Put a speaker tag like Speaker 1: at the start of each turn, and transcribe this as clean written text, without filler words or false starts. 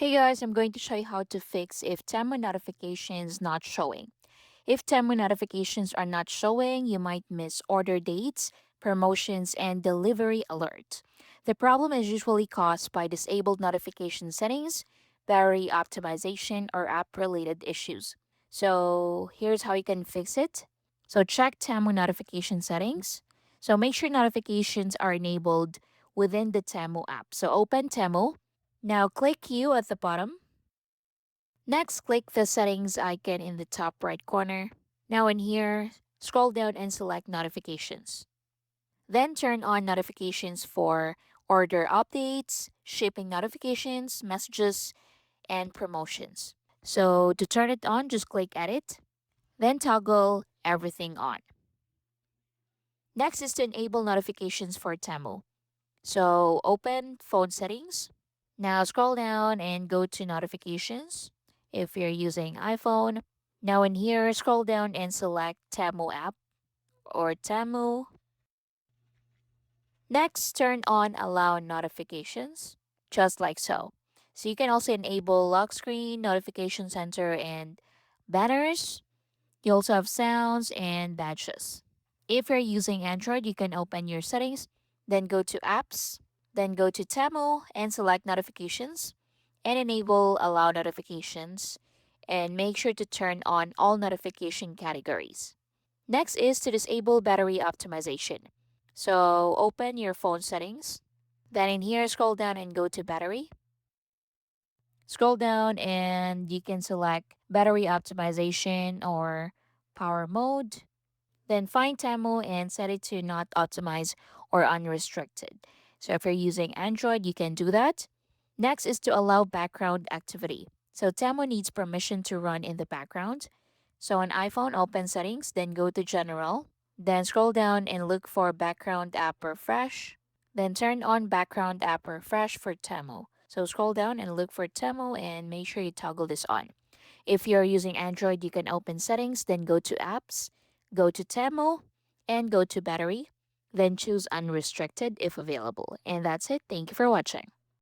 Speaker 1: Hey guys, I'm going to show you how to fix if Temu notifications not showing. If Temu notifications are not showing, you might miss order dates, promotions, and delivery alert. The problem is usually caused by disabled notification settings, battery optimization, or app-related issues. So here's how you can fix it. So check Temu notification settings. So make sure notifications are enabled within the Temu app. So open Temu. Now click Q at the bottom. Next, click the settings icon in the top right corner. Now in here, scroll down and select notifications. Then turn on notifications for order updates, shipping notifications, messages, and promotions. So to turn it on, just click edit, then toggle everything on. Next is to enable notifications for Temu. So open phone settings. Now scroll down and go to notifications if you're using iPhone. Now in here, scroll down and select Temu app or Temu. Next, turn on allow notifications, just like so. So you can also enable lock screen, notification center, and banners. You also have sounds and badges. If you're using Android, you can open your settings, then go to apps, then go to Temu and select notifications and enable allow notifications and make sure to turn on all notification categories. Next is to disable battery optimization. So open your phone settings, then in here scroll down and go to battery. Scroll down and you can select battery optimization or power mode. Then find Temu and set it to not optimize or unrestricted. So if you're using Android, you can do that. Next is to allow background activity. So Temu needs permission to run in the background. So on iPhone, open settings, then go to general, then scroll down and look for background app refresh. Then turn on background app refresh for Temu. So scroll down and look for Temu and make sure you toggle this on. If you're using Android, you can open settings, then go to apps, go to Temu, and go to battery. Then choose unrestricted if available. And that's it. Thank you for watching.